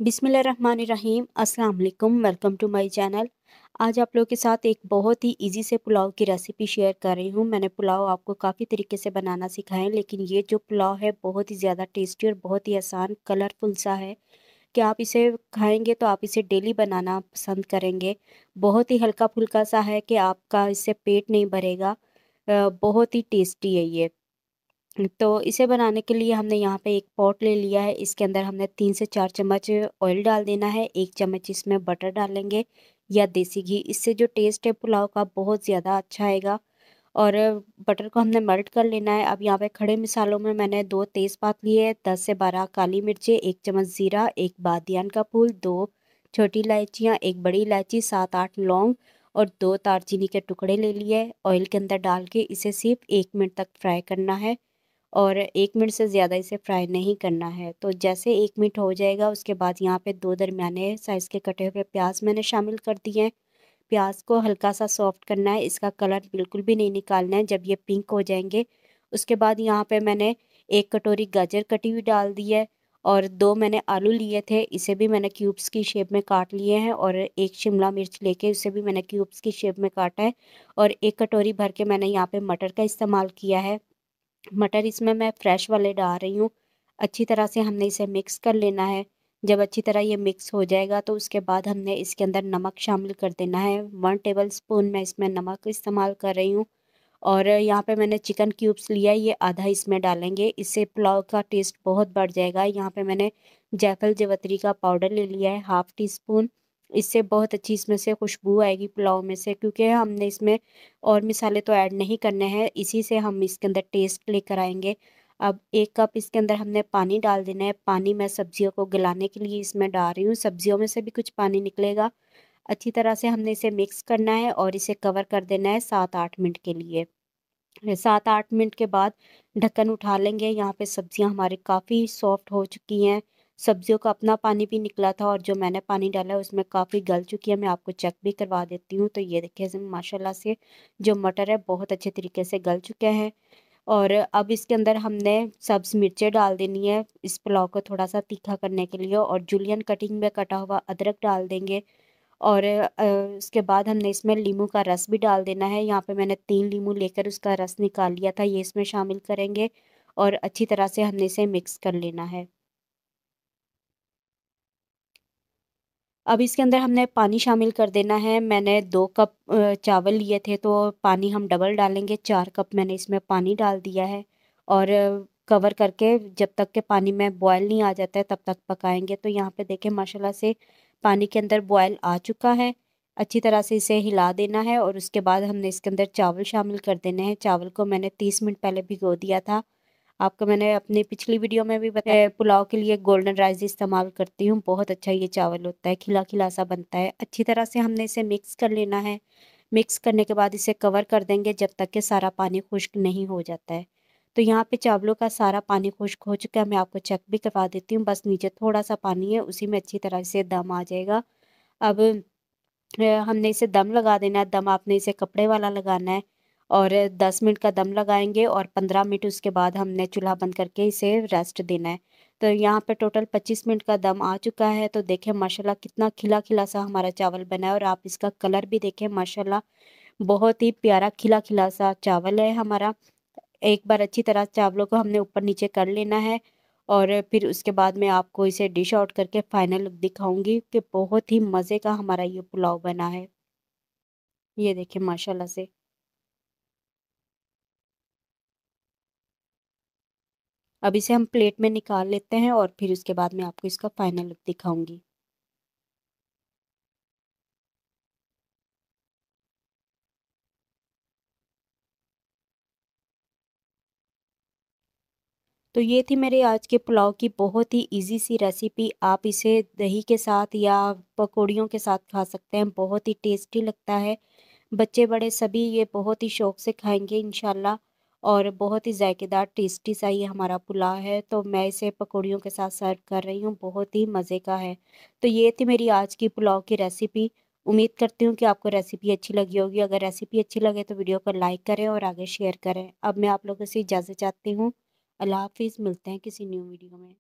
बिस्मिल्लाहिर्रहमानिर्रहीम अस्सलाम वालेकुम। Welcome to my channel. आज आप लोगों के साथ एक बहुत ही इजी से पुलाव की रेसिपी शेयर कर रही हूँ। मैंने पुलाव आपको काफ़ी तरीके से बनाना सिखाया है, लेकिन ये जो पुलाव है बहुत ही ज़्यादा टेस्टी और बहुत ही आसान कलरफुल सा है कि आप इसे खाएंगे तो आप इसे डेली बनाना पसंद करेंगे। बहुत ही हल्का फुल्का सा है कि आपका इससे पेट नहीं भरेगा। बहुत ही टेस्टी है ये। तो इसे बनाने के लिए हमने यहाँ पे एक पॉट ले लिया है। इसके अंदर हमने 3 से 4 चम्मच ऑयल डाल देना है। 1 चम्मच इसमें बटर डालेंगे या देसी घी। इससे जो टेस्ट है पुलाव का बहुत ज़्यादा अच्छा आएगा। और बटर को हमने मेल्ट कर लेना है। अब यहाँ पे खड़े मसालों में मैंने 2 तेज़पात लिए, 10 से 12 काली मिर्चें, 1 चम्मच ज़ीरा, 1 बादियान का फूल, 2 छोटी इलायचियाँ, 1 बड़ी इलायची, 7-8 लौंग और 2 दालचीनी के टुकड़े ले लिए। ऑयल के अंदर डाल के इसे सिर्फ 1 मिनट तक फ्राई करना है और 1 मिनट से ज़्यादा इसे फ्राई नहीं करना है। तो जैसे 1 मिनट हो जाएगा उसके बाद यहाँ पे 2 दरमियाने साइज़ के कटे हुए प्याज मैंने शामिल कर दिए हैं। प्याज को हल्का सा सॉफ्ट करना है, इसका कलर बिल्कुल भी नहीं निकालना है। जब ये पिंक हो जाएंगे उसके बाद यहाँ पे मैंने 1 कटोरी गाजर कटी हुई डाल दी है और 2 मैंने आलू लिए थे, इसे भी मैंने क्यूब्स की शेप में काट लिए हैं और 1 शिमला मिर्च लेके उसे भी मैंने क्यूब्स की शेप में काटा है और 1 कटोरी भर के मैंने यहाँ पे मटर का इस्तेमाल किया है। मटर इसमें मैं फ्रेश वाले डाल रही हूँ। अच्छी तरह से हमने इसे मिक्स कर लेना है। जब अच्छी तरह ये मिक्स हो जाएगा तो उसके बाद हमने इसके अंदर नमक शामिल कर देना है। 1 टेबल स्पून मैं इसमें नमक इस्तेमाल कर रही हूँ और यहाँ पे मैंने चिकन क्यूब्स लिया है, ये आधा इसमें डालेंगे, इससे पुलाव का टेस्ट बहुत बढ़ जाएगा। यहाँ पे मैंने जायफल जावित्री का पाउडर ले लिया है, हाफ़ टी स्पून। इससे बहुत अच्छी इसमें से खुशबू आएगी पुलाव में से, क्योंकि हमने इसमें और मसाले तो ऐड नहीं करने हैं, इसी से हम इसके अंदर टेस्ट लेकर आएंगे। अब 1 कप इसके अंदर हमने पानी डाल देना है। पानी मैं सब्जियों को गलाने के लिए इसमें डाल रही हूँ, सब्जियों में से भी कुछ पानी निकलेगा। अच्छी तरह से हमने इसे मिक्स करना है और इसे कवर कर देना है 7-8 मिनट के लिए। 7-8 मिनट के बाद ढक्कन उठा लेंगे। यहाँ पे सब्जियां हमारी काफ़ी सॉफ्ट हो चुकी हैं। सब्जियों का अपना पानी भी निकला था और जो मैंने पानी डाला है उसमें काफ़ी गल चुकी है। मैं आपको चेक भी करवा देती हूँ। तो ये देखिए माशाल्लाह से जो मटर है बहुत अच्छे तरीके से गल चुके हैं। और अब इसके अंदर हमने सब्ज़ मिर्चें डाल देनी है इस पुलाव को थोड़ा सा तीखा करने के लिए, और जूलियन कटिंग में कटा हुआ अदरक डाल देंगे। और उसके बाद हमने इसमें नींबू का रस भी डाल देना है। यहाँ पे मैंने 3 नींबू लेकर उसका रस निकाल लिया था, ये इसमें शामिल करेंगे और अच्छी तरह से हमने इसे मिक्स कर लेना है। अब इसके अंदर हमने पानी शामिल कर देना है। मैंने 2 कप चावल लिए थे तो पानी हम डबल डालेंगे, 4 कप मैंने इसमें पानी डाल दिया है और कवर करके जब तक के पानी में बॉयल नहीं आ जाता है तब तक पकाएंगे। तो यहाँ पे देखें माशाल्लाह से पानी के अंदर बॉयल आ चुका है। अच्छी तरह से इसे हिला देना है और उसके बाद हमने इसके अंदर चावल शामिल कर देने हैं। चावल को मैंने 30 मिनट पहले भिगो दिया था। आपको मैंने अपनी पिछली वीडियो में भी बताया पुलाव के लिए गोल्डन राइस इस्तेमाल करती हूँ, बहुत अच्छा ये चावल होता है, खिला खिला सा बनता है। अच्छी तरह से हमने इसे मिक्स कर लेना है। मिक्स करने के बाद इसे कवर कर देंगे जब तक कि सारा पानी खुश्क नहीं हो जाता है। तो यहाँ पे चावलों का सारा पानी खुश्क हो चुका है, मैं आपको चेक भी करवा देती हूँ। बस नीचे थोड़ा सा पानी है, उसी में अच्छी तरह से दम आ जाएगा। अब हमने इसे दम लगा देना है। दम आपने इसे कपड़े वाला लगाना है और 10 मिनट का दम लगाएंगे और 15 मिनट उसके बाद हमने चूल्हा बंद करके इसे रेस्ट देना है। तो यहाँ पे टोटल 25 मिनट का दम आ चुका है। तो देखें माशाल्लाह कितना खिला खिला सा हमारा चावल बना है और आप इसका कलर भी देखें माशाल्लाह बहुत ही प्यारा खिला खिला सा चावल है हमारा। एक बार अच्छी तरह चावलों को हमने ऊपर नीचे कर लेना है और फिर उसके बाद मैं आपको इसे डिश आउट करके फाइनल लुक दिखाऊंगी कि बहुत ही मज़े का हमारा ये पुलाव बना है। ये देखिए माशाल्लाह से। अब इसे हम प्लेट में निकाल लेते हैं और फिर उसके बाद मैं आपको इसका फाइनल लुक दिखाऊंगी। तो ये थी मेरे आज के पुलाव की बहुत ही इजी सी रेसिपी। आप इसे दही के साथ या पकौड़ियों के साथ खा सकते हैं, बहुत ही टेस्टी लगता है। बच्चे बड़े सभी ये बहुत ही शौक से खाएंगे इंशाल्लाह। और बहुत ही जायकेदार टेस्टी सा ये हमारा पुलाव है। तो मैं इसे पकौड़ियों के साथ सर्व कर रही हूँ, बहुत ही मज़े का है। तो ये थी मेरी आज की पुलाव की रेसिपी। उम्मीद करती हूँ कि आपको रेसिपी अच्छी लगी होगी। अगर रेसिपी अच्छी लगे तो वीडियो को लाइक करें और आगे शेयर करें। अब मैं आप लोगों से इजाज़त चाहती हूँ। अल्लाह हाफिज़, मिलते हैं किसी न्यू वीडियो में।